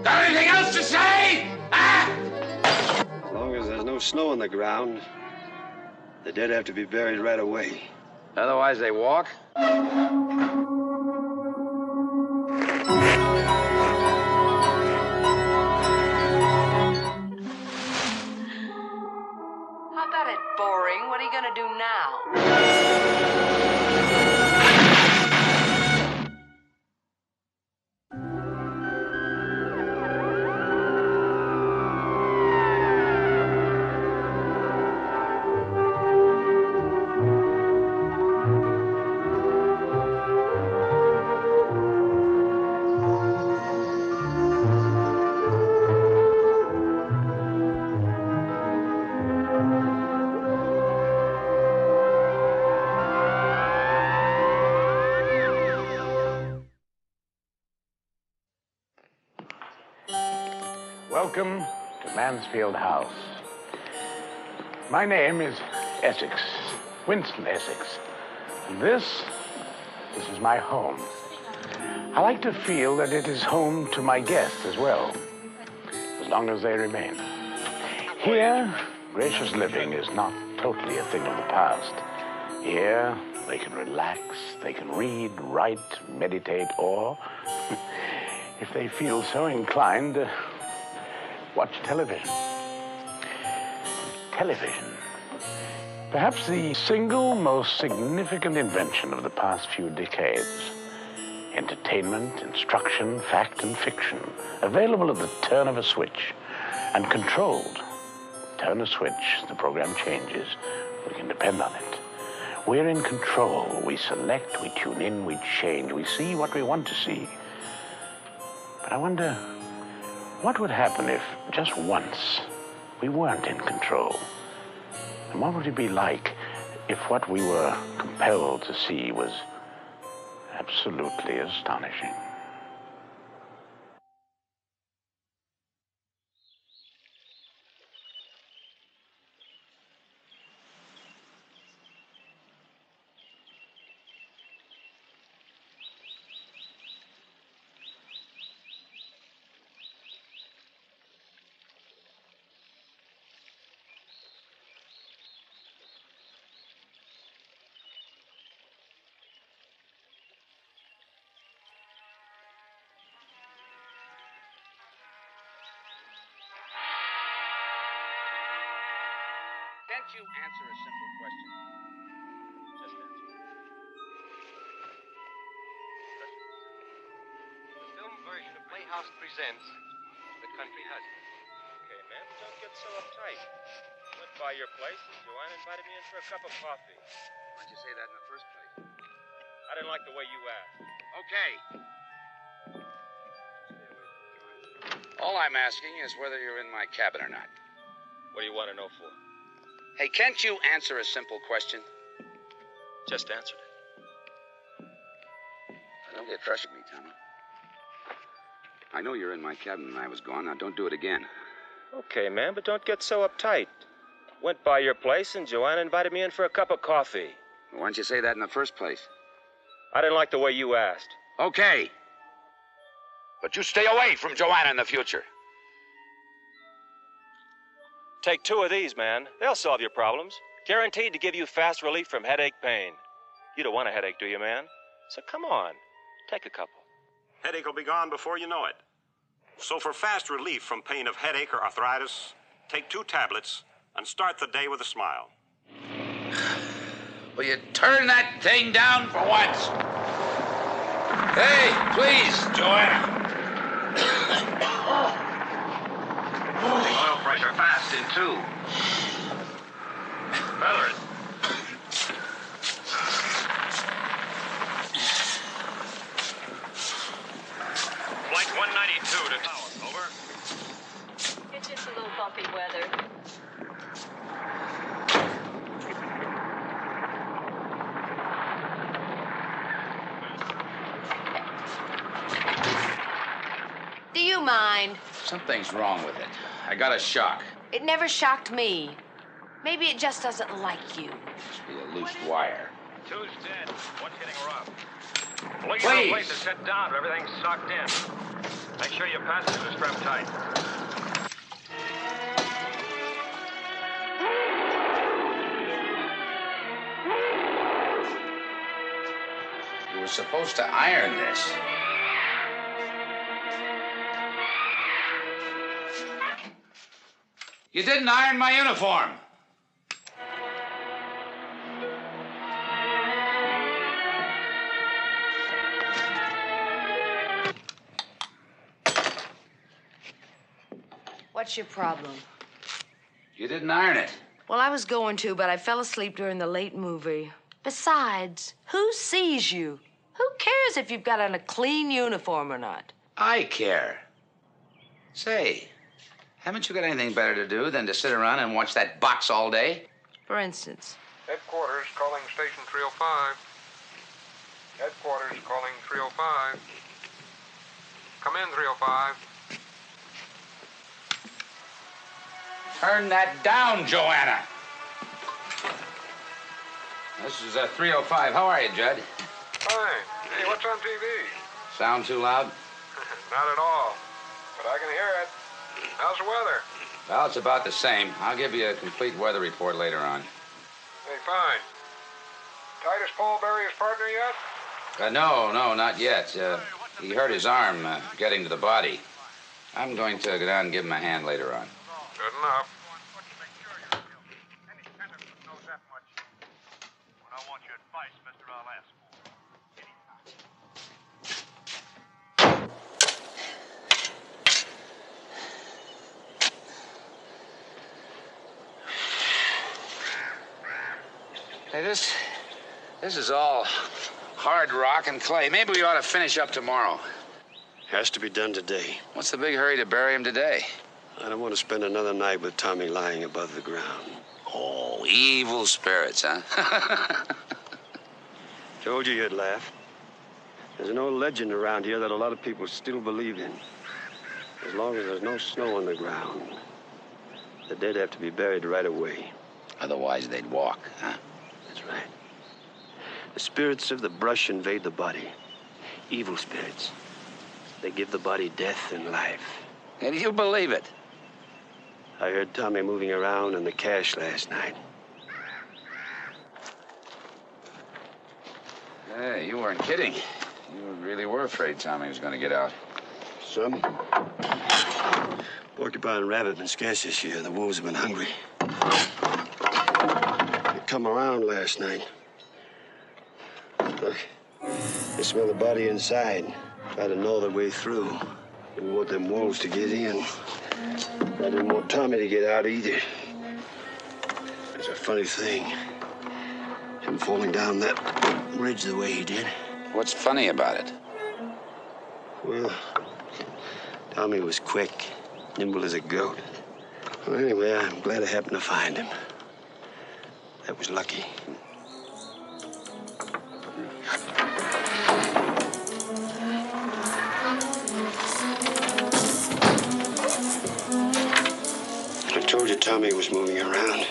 Got anything else to say? Ah! As long as there's no snow on the ground, the dead have to be buried right away. Otherwise they walk? How about it, boring? What are you gonna do now? Welcome to Mansfield House. My name is Essex, Winston Essex. And this is my home. I like to feel that it is home to my guests as well, as long as they remain. Here, gracious living is not totally a thing of the past. Here, they can relax, they can read, write, meditate, or, if they feel so inclined, watch television. Television. Perhaps the single most significant invention of the past few decades. Entertainment, instruction, fact, and fiction. Available at the turn of a switch. And controlled. Turn a switch, the program changes. We can depend on it. We're in control. We select, we tune in, we change. We see what we want to see. But I wonder, what would happen if, just once, we weren't in control? And what would it be like if what we were compelled to see was absolutely astonishing? Can't you answer a simple question? Just answer it. The film version of Playhouse Presents The Country Husband. Okay, man, don't get so uptight. Went by your place and Joanna invited me in for a cup of coffee. Why'd you say that in the first place? I didn't like the way you asked. Okay. Stay away from Joanna. All I'm asking is whether you're in my cabin or not. What do you want to know for? Hey, can't you answer a simple question? Just answered it. I don't get frustrated with me, Tommy. I know you're in my cabin when I was gone. Now, don't do it again. Okay, man, but don't get so uptight. Went by your place and Joanna invited me in for a cup of coffee. Why didn't you say that in the first place? I didn't like the way you asked. Okay. But you stay away from Joanna in the future. Take 2 of these, man. They'll solve your problems. Guaranteed to give you fast relief from headache pain. You don't want a headache, do you, man? So come on, take a couple. Headache will be gone before you know it. So for fast relief from pain of headache or arthritis, take 2 tablets and start the day with a smile. Will you turn that thing down for once? Hey, please, Joanna. Oil pressure fast in 2. Feather it. Flight 192 to tower. Over. It's just a little bumpy weather. Do you mind? Something's wrong with it. I got a shock. It never shocked me. Maybe it just doesn't like you. Must be a loose wire. 2's dead. One's getting rough. Looking Please. for a place to sit down, but everything's sucked in. Make sure your passengers are strapped tight. You were supposed to iron this. You didn't iron my uniform. What's your problem? You didn't iron it. Well, I was going to, but I fell asleep during the late movie. Besides, who sees you? Who cares if you've got on a clean uniform or not? I care. Say, haven't you got anything better to do than to sit around and watch that box all day? For instance. Headquarters calling station 305. Headquarters calling 305. Come in, 305. Turn that down, Joanna. This is 305. How are you, Judd? Fine. Hey, what's on TV? Sound too loud? Not at all. But I can hear it. How's the weather? Well, it's about the same. I'll give you a complete weather report later on. Hey, fine. Titus Paul bury his partner yet? No, not yet. He hurt his arm getting to the body. I'm going to go down and give him a hand later on. Good enough. Hey, this is all hard rock and clay. Maybe we ought to finish up tomorrow. Has to be done today. What's the big hurry to bury him today? I don't want to spend another night with Tommy lying above the ground. Oh, evil spirits, huh? Told you you'd laugh. There's an old legend around here that a lot of people still believe in. As long as there's no snow on the ground, the dead have to be buried right away. Otherwise, they'd walk, huh? That's right. The spirits of the brush invade the body. Evil spirits. They give the body death and life. And you believe it? I heard Tommy moving around in the cache last night. Hey, you weren't kidding. You really were afraid Tommy was going to get out. Some. Porcupine and rabbit have been scarce this year. The wolves have been hungry. They come around last night. Look, they smell the body inside. Try to gnaw their way through. Didn't want them wolves to get in. I didn't want Tommy to get out either. It's a funny thing. Him falling down that ridge the way he did. What's funny about it? Well, Tommy was quick, nimble as a goat. Well, anyway, I'm glad I happened to find him. That was lucky. I told you Tommy was moving around.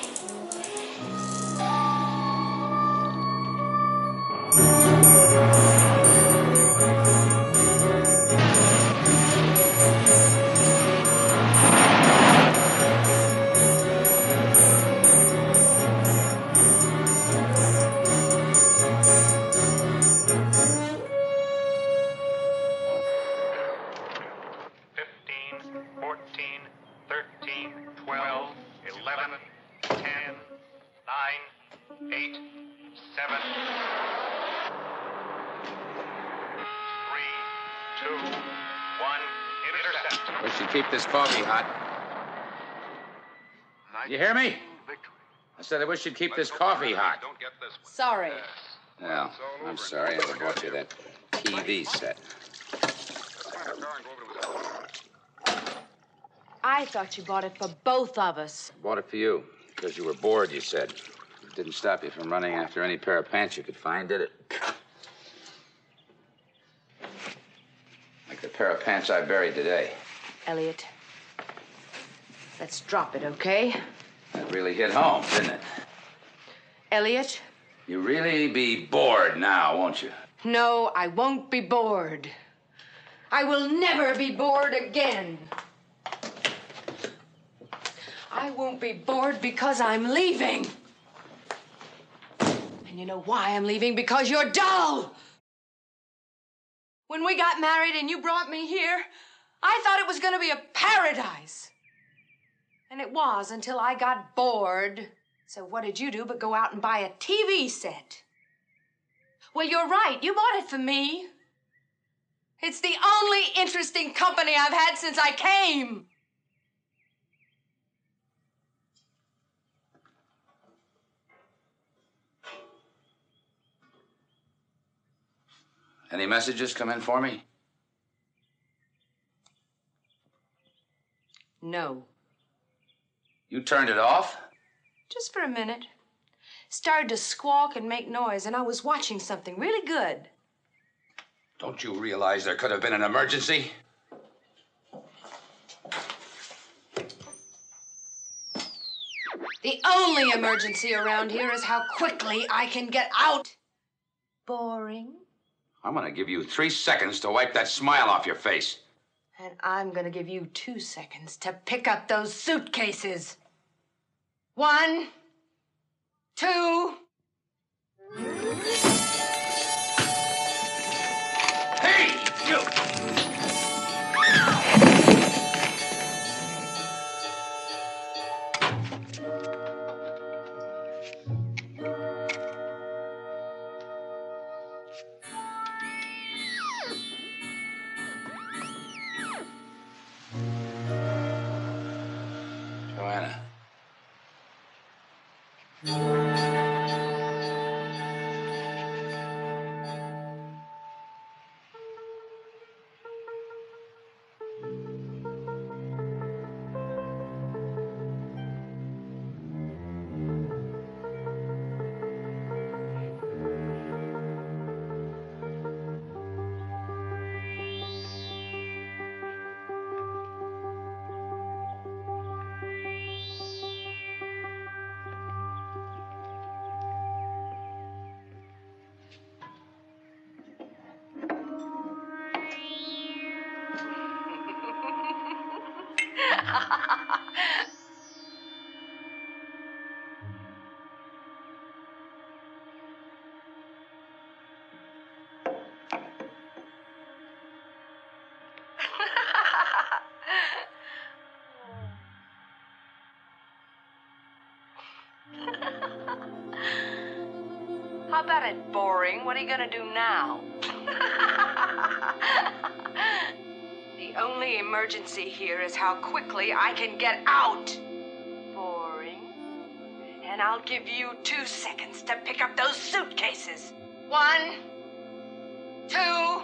We should keep this coffee hot. You hear me? I said I wish you'd keep this coffee hot. Sorry. Well, I'm sorry. I bought you that TV set. I thought you bought it for both of us. I bought it for you because you were bored, you said. It didn't stop you from running after any pair of pants you could find, did it? Like the pair of pants I buried today. Elliot, let's drop it, okay? That really hit home, didn't it? Elliot? You really be bored now, won't you? No, I won't be bored. I will never be bored again. I won't be bored because I'm leaving. And you know why I'm leaving? Because you're dull. When we got married and you brought me here, I thought it was going to be a paradise. And it was until I got bored. So what did you do but go out and buy a TV set? Well, you're right. You bought it for me. It's the only interesting company I've had since I came. Any messages come in for me? No. You turned it off? Just for a minute. Started to squawk and make noise, and I was watching something really good. Don't you realize there could have been an emergency? The only emergency around here is how quickly I can get out. Boring. I'm gonna give you 3 seconds to wipe that smile off your face. And I'm gonna give you 2 seconds to pick up those suitcases. 1, 2. Hey, you! Joanna. How about it, boring? What are you gonna do now? The only emergency here is how quickly I can get out. Boring. And I'll give you 2 seconds to pick up those suitcases. 1, 2.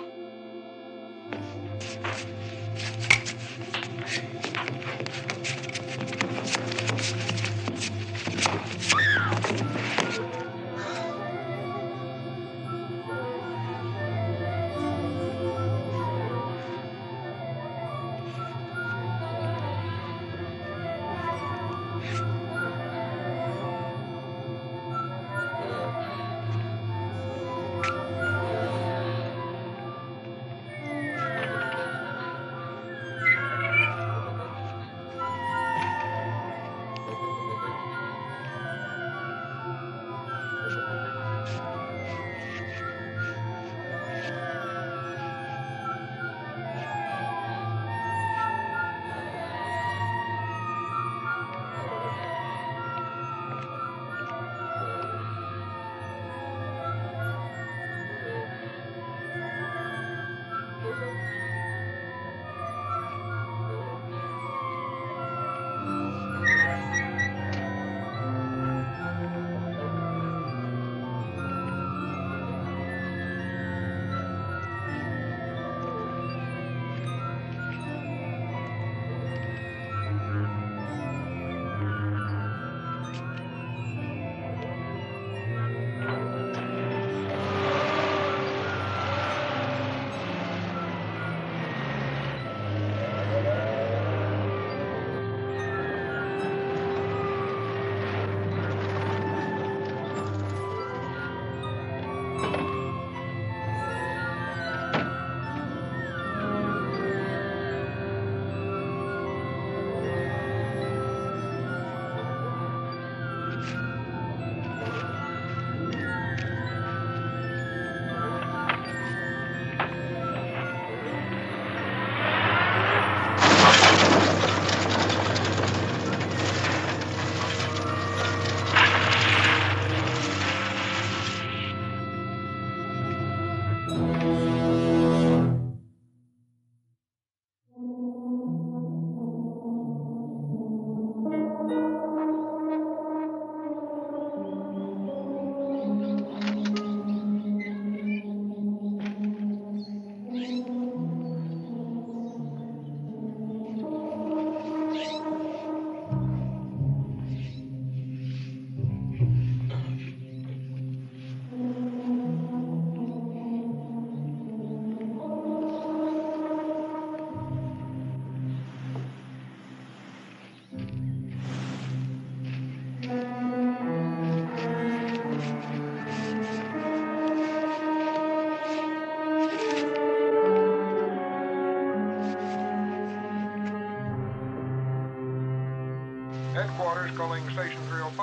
Headquarters calling Station 305.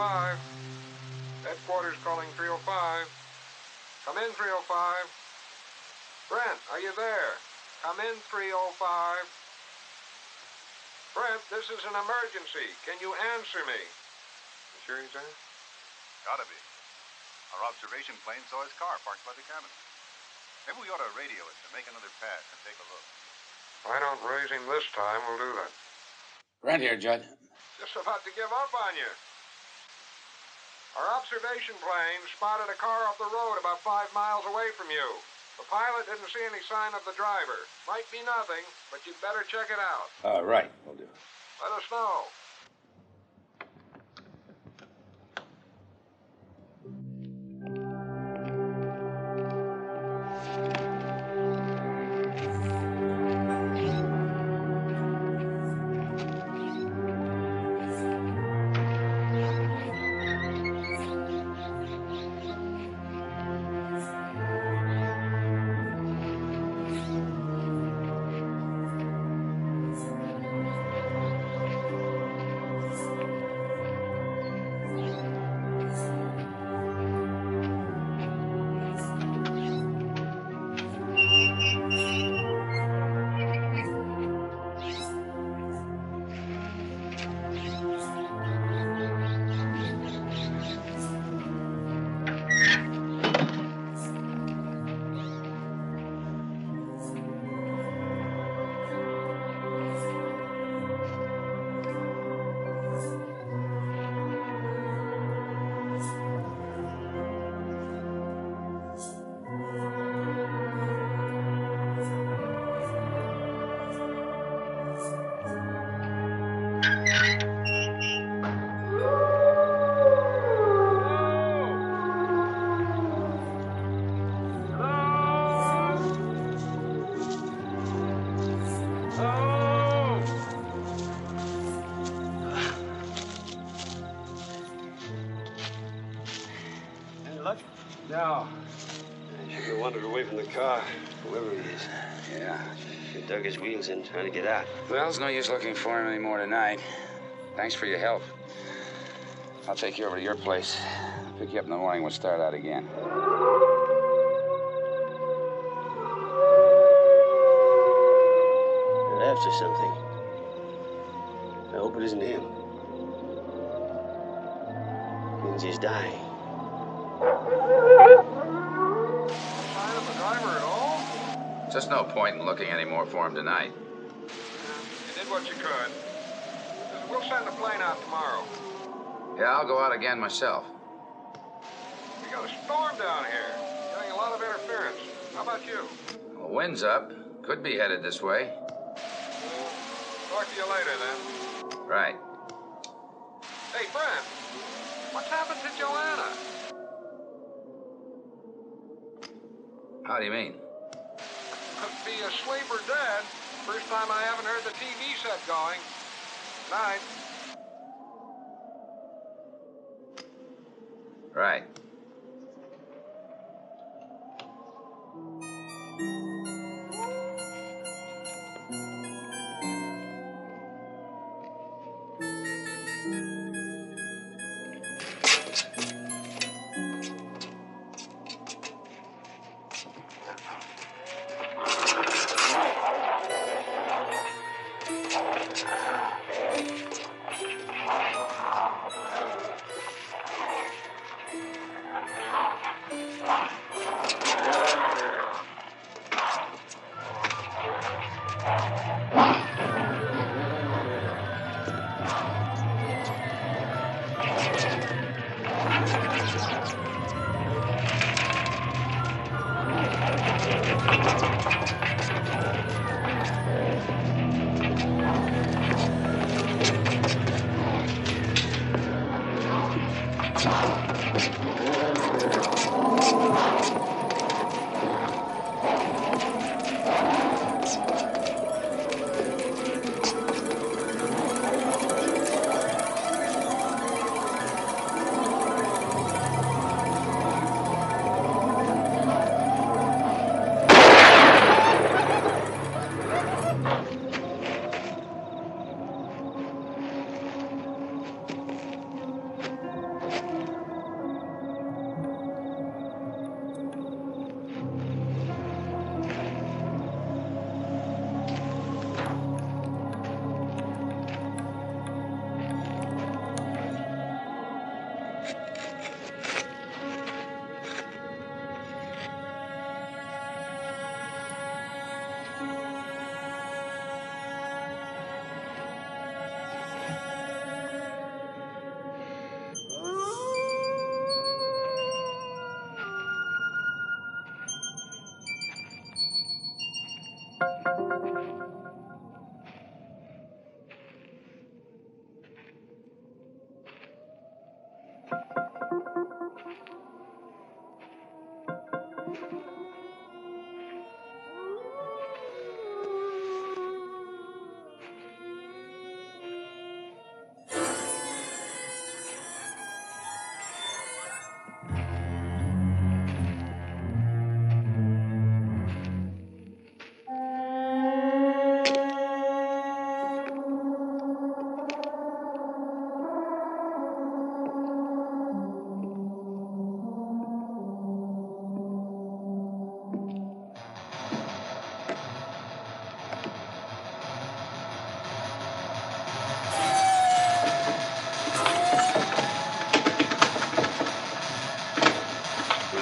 Headquarters calling 305. Come in, 305. Brent, are you there? Come in, 305. Brent, this is an emergency. Can you answer me? You sure he's there? Gotta be. Our observation plane saw his car parked by the cabin. Maybe we ought to radio it to make another pass and take a look. If I don't raise him this time, we'll do that. Right here, Judd. Just about to give up on you. Our observation plane spotted a car off the road about 5 miles away from you. The pilot didn't see any sign of the driver. Might be nothing, but you'd better check it out. Right. We'll do. Let us know. No. He should have wandered away from the car, whoever he is. Yeah. He dug his wheels in trying to get out. Well, there's no use looking for him anymore tonight. Thanks for your help. I'll take you over to your place. Pick you up in the morning. We'll start out again. They're after something. I hope it isn't him. Means he's dying. Sign of the driver at all? Just no point in looking any more for him tonight. You did what you could. We'll send the plane out tomorrow. Yeah, I'll go out again myself. We got a storm down here. Getting a lot of interference. How about you? Well, wind's up. Could be headed this way. Talk to you later, then. Right. Hey, Brent. What's happened to Joanna? How do you mean? Could be asleep or dead. First time I haven't heard the TV set going. Night. Right.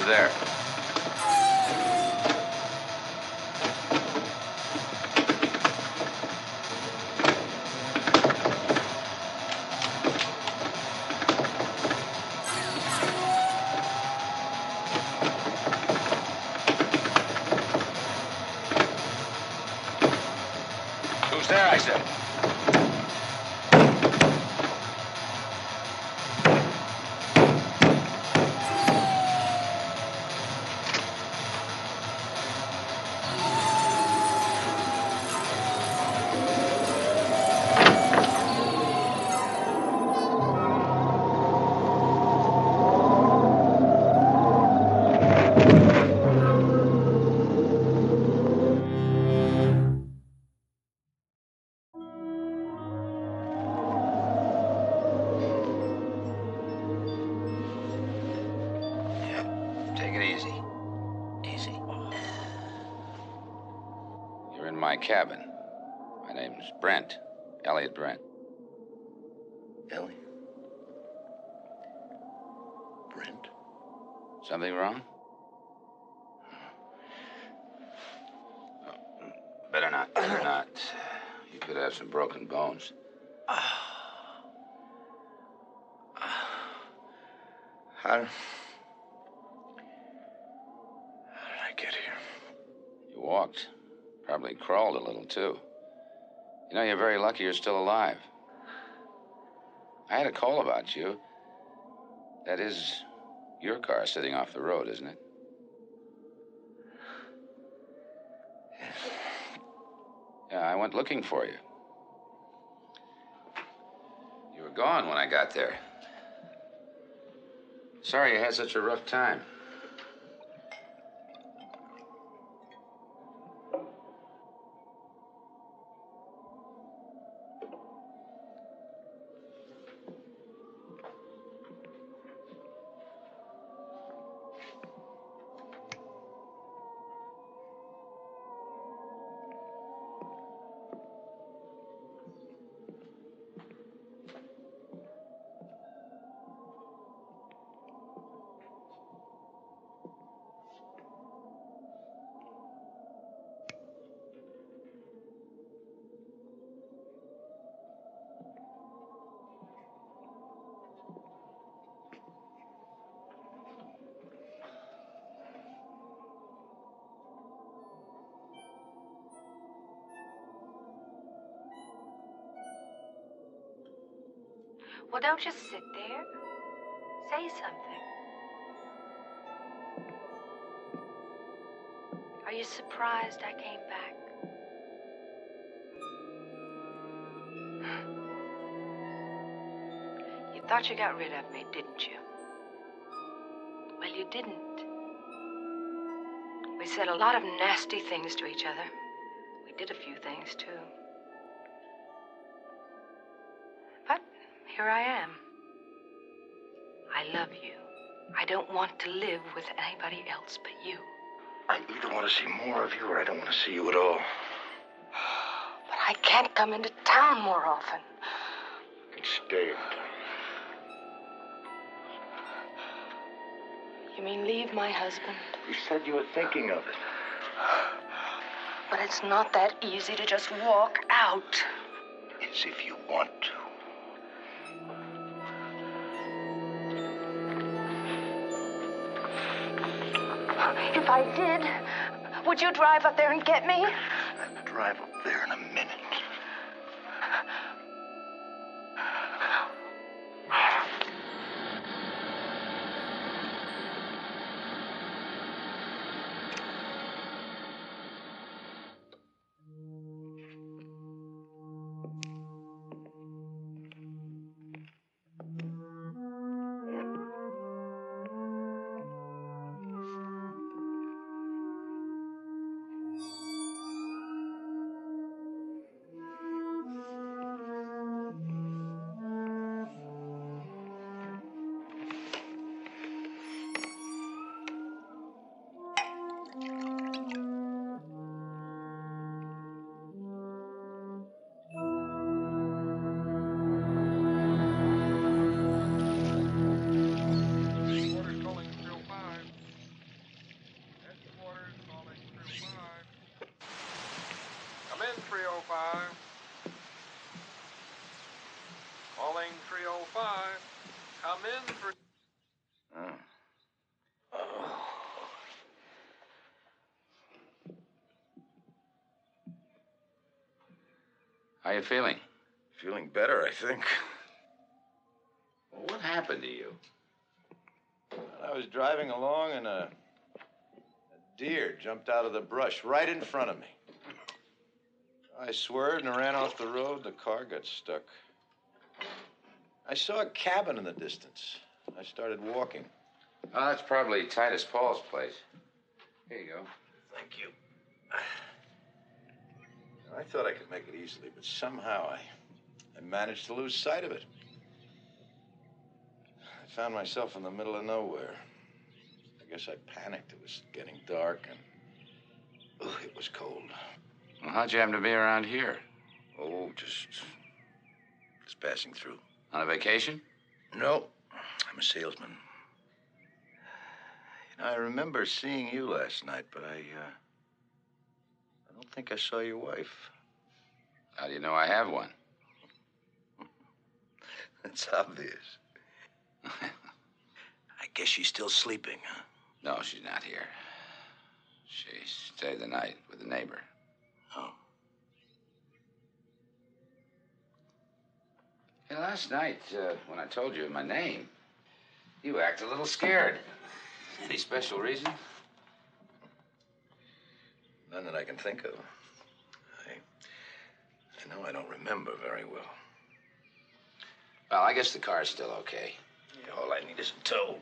There. Who's there, I said? Take it easy. Easy. You're in my cabin. My name's Brent. Elliott Brent. Ellie? Brent? Something wrong? Oh, better not. Better not. You could have some broken bones. How did I get here? You walked. Probably crawled a little, too. You know, you're very lucky you're still alive. I had a call about you. That is your car sitting off the road, isn't it? Yeah, I went looking for you. You were gone when I got there. Sorry you had such a rough time. Well, don't just sit there. Say something. Are you surprised I came back? You thought you got rid of me, didn't you? Well, you didn't. We said a lot of nasty things to each other. We did a few things, too. But here I am. I love you. I don't want to live with anybody else but you. I either want to see more of you or I don't want to see you at all. But I can't come into town more often. You can stay. You mean leave my husband? You said you were thinking of it. But it's not that easy to just walk out. It's if you want to. If I did, would you drive up there and get me? I'll drive up there in a minute. Calling 305. Come in for... How you feeling? Feeling better, I think. Well, what happened to you? I was driving along and a deer jumped out of the brush right in front of me. I swerved and ran off the road. The car got stuck. I saw a cabin in the distance. I started walking. Oh, that's probably Titus Paul's place. Here you go. Thank you. I thought I could make it easily, but somehow I managed to lose sight of it. I found myself in the middle of nowhere. I guess I panicked. It was getting dark and it was cold. Well, how'd you happen to be around here? Oh, just passing through. On a vacation? No, I'm a salesman. You know, I remember seeing you last night, but I don't think I saw your wife. How do you know I have one? It's obvious. I guess she's still sleeping, huh? No, she's not here. She stayed the night with a neighbor. Oh. Hey, last night, when I told you my name, you acted a little scared. Any special reason? None that I can think of. I know I don't remember very well. Well, I guess the car's still okay. Yeah, all I need is a tow.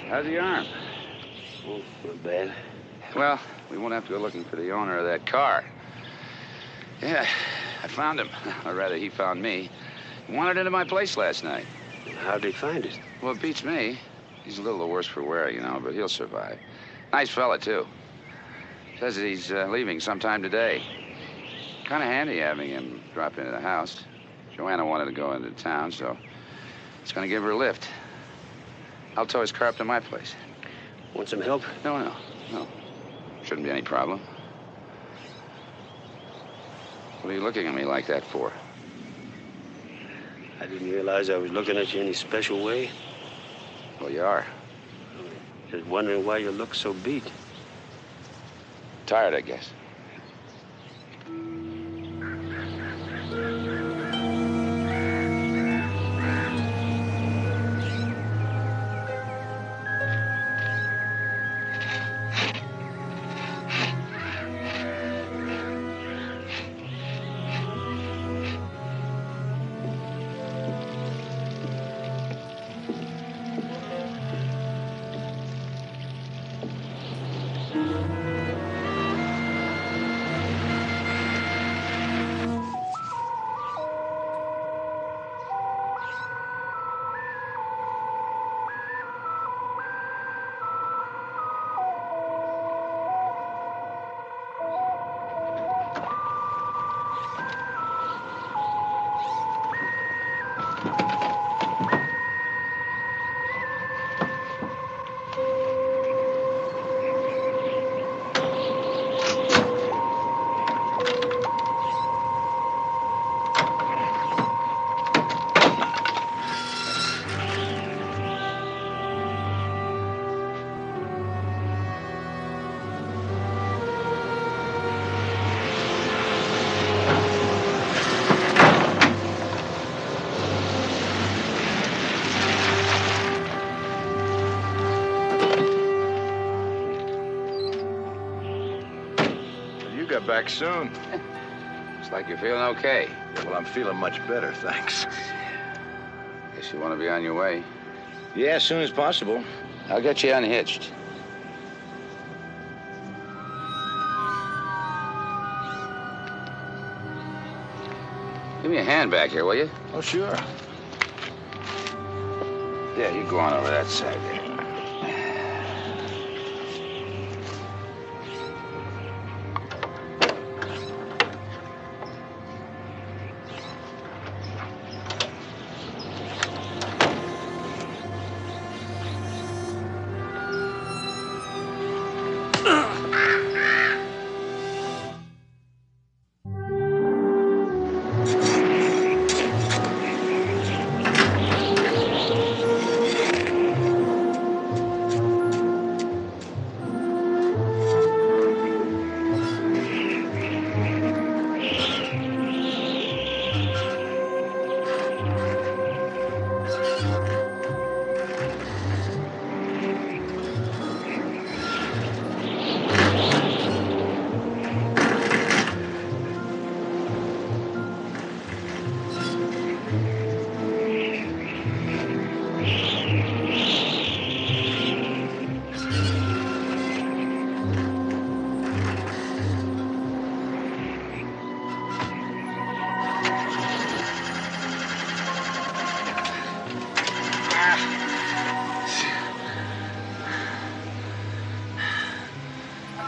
How's the arm? Oh, not bad. Well, we won't have to go looking for the owner of that car. Yeah, I found him. Or rather, he found me. He wandered into my place last night. How'd they find it? Well, it beats me. He's a little the worse for wear, you know, but he'll survive. Nice fella, too. Says that he's leaving sometime today. Kind of handy having him drop into the house. Joanna wanted to go into town, so he's going to give her a lift. I'll tow his car up to my place. Want some help? No. Shouldn't be any problem. What are you looking at me like that for? I didn't realize I was looking at you any special way. Well, you are. Just wondering why you look so beat. Tired, I guess. get back soon. Looks like you're feeling okay. Yeah, well, I'm feeling much better, thanks. Guess you want to be on your way. Yeah, as soon as possible. I'll get you unhitched. Give me a hand back here, will you? Oh, sure. Yeah, you go on over that side there.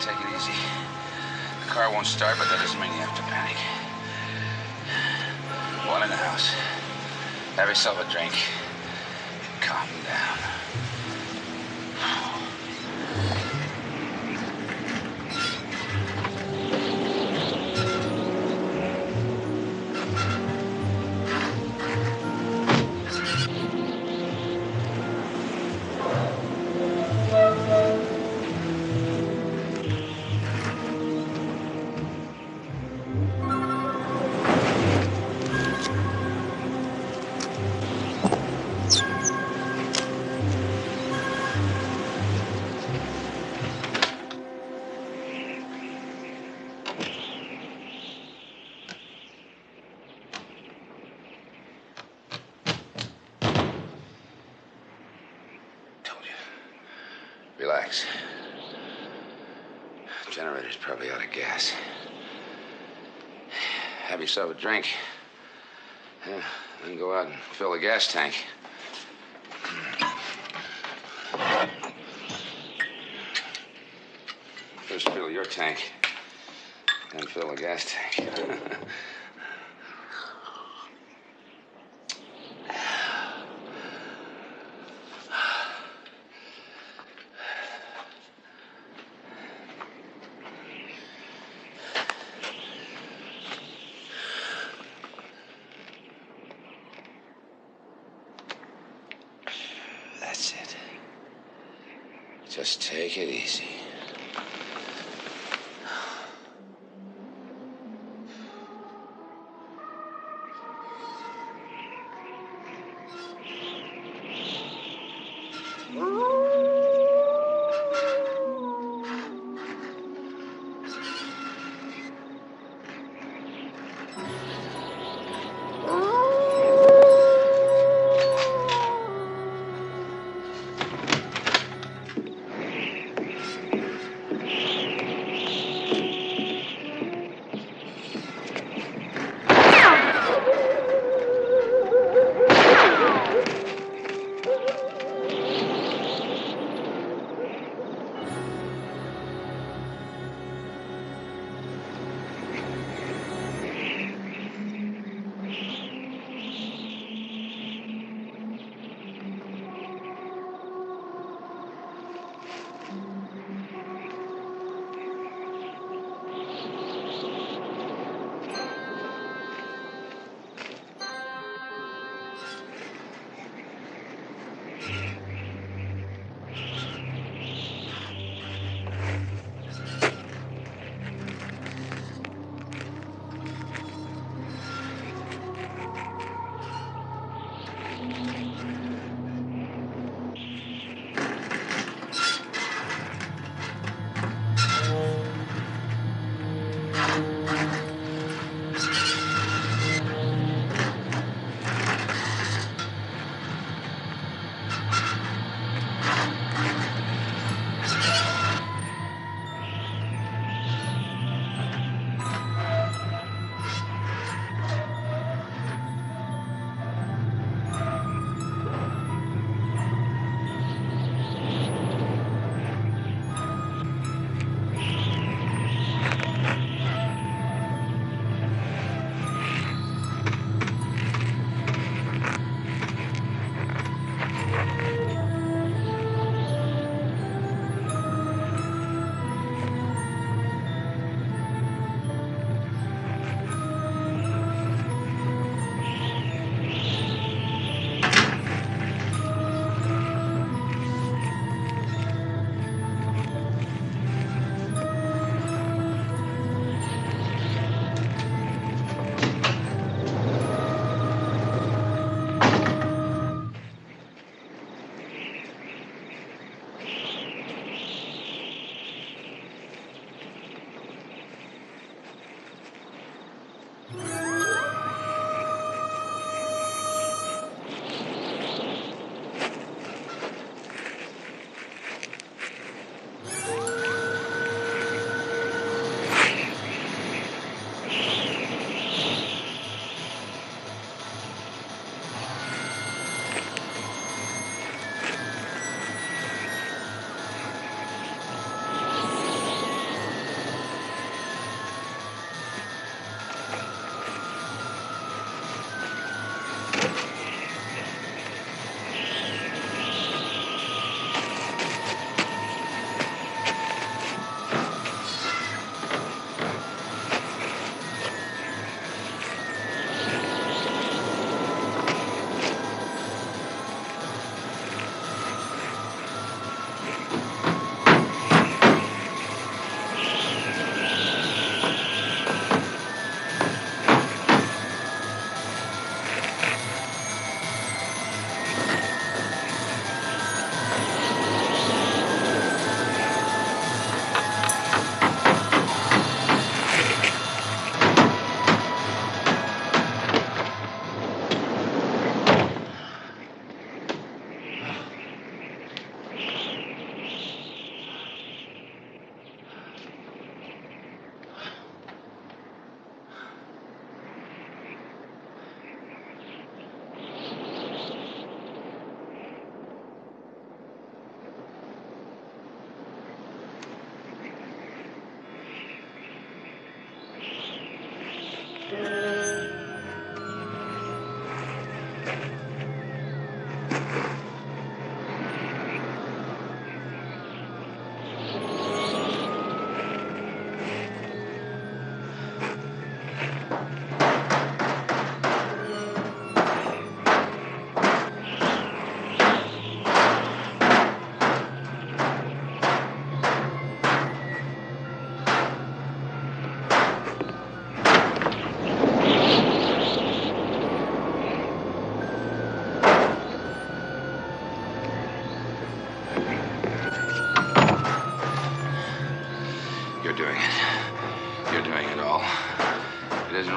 Take it easy. The car won't start, but that doesn't mean you have to panic. Go on in the house. Have yourself a drink. Calm down. Relax. Generator's probably out of gas. Have yourself a drink. Yeah, then go out and fill the gas tank. First fill your tank, then fill the gas tank. That's it. Just take it easy.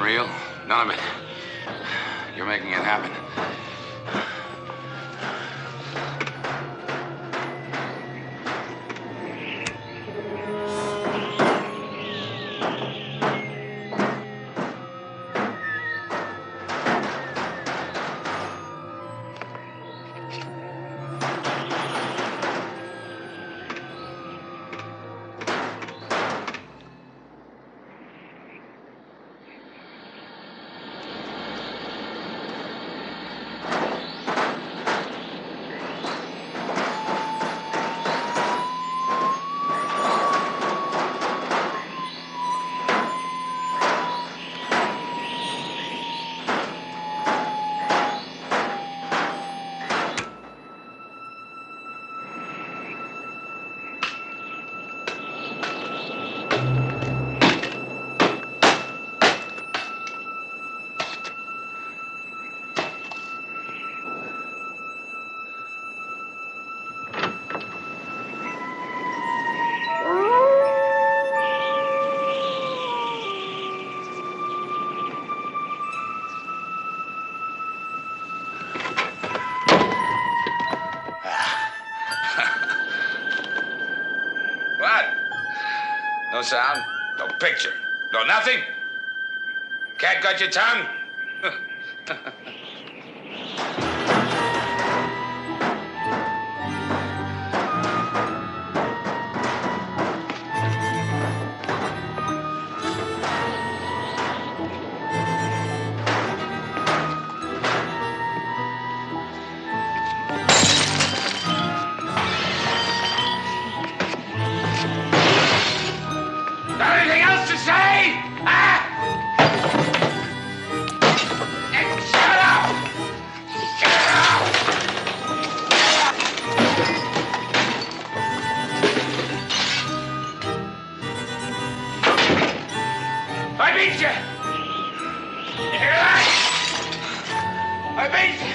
real? None of it. You're making it happen. No sound, no picture, no nothing. Cat got your tongue? Anything else to say? Ah! Shut up! Shut up! I beat you! You hear that? I beat you!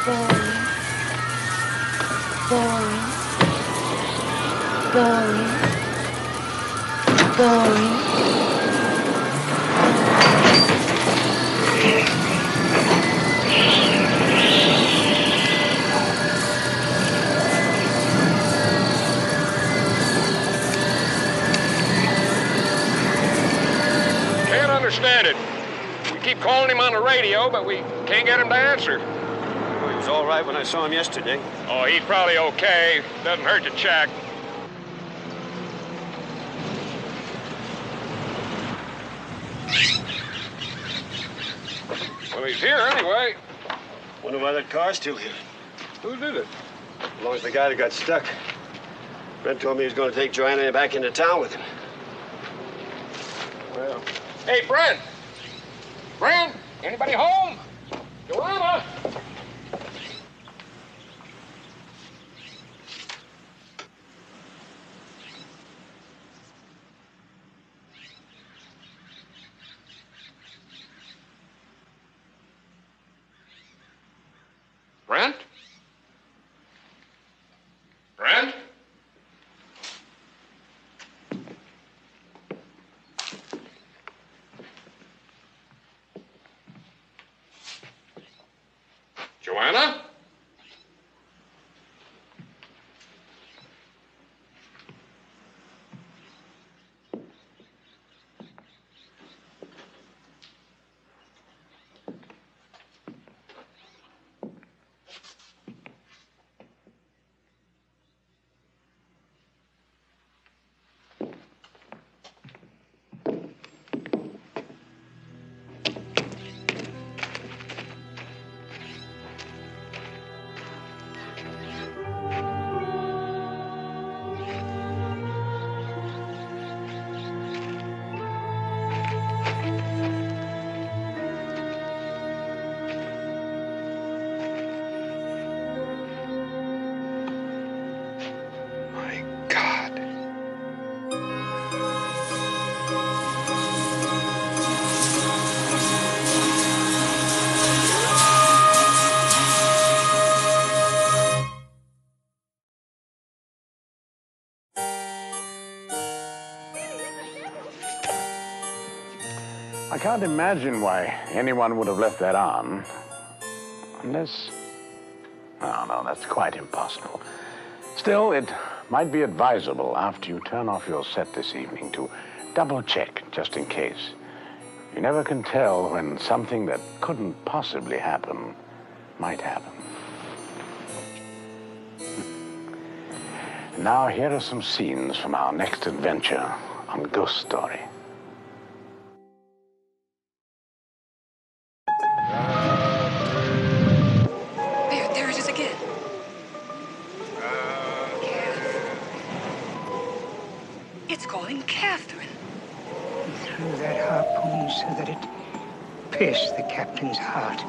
Boring. Boring. Boring. Can't understand it. We keep calling him on the radio, but we can't get him to answer. Well, he was all right when I saw him yesterday. Oh, he's probably okay. Doesn't hurt to check. Well, he's here anyway. Wonder why that car's still here. Who did it? As long as the guy that got stuck. Brent told me he was going to take Joanna back into town with him. Well, hey, Brent! Brent, anybody home? Joanna! Brent? Brent? Joanna? I can't imagine why anyone would have left that on. Unless... No, that's quite impossible. Still, it might be advisable after you turn off your set this evening to double-check, just in case. You never can tell when something that couldn't possibly happen might happen. Now, here are some scenes from our next adventure on Ghost Story. There it is again. It's calling Catherine. He threw that harpoon so that it pierced the captain's heart.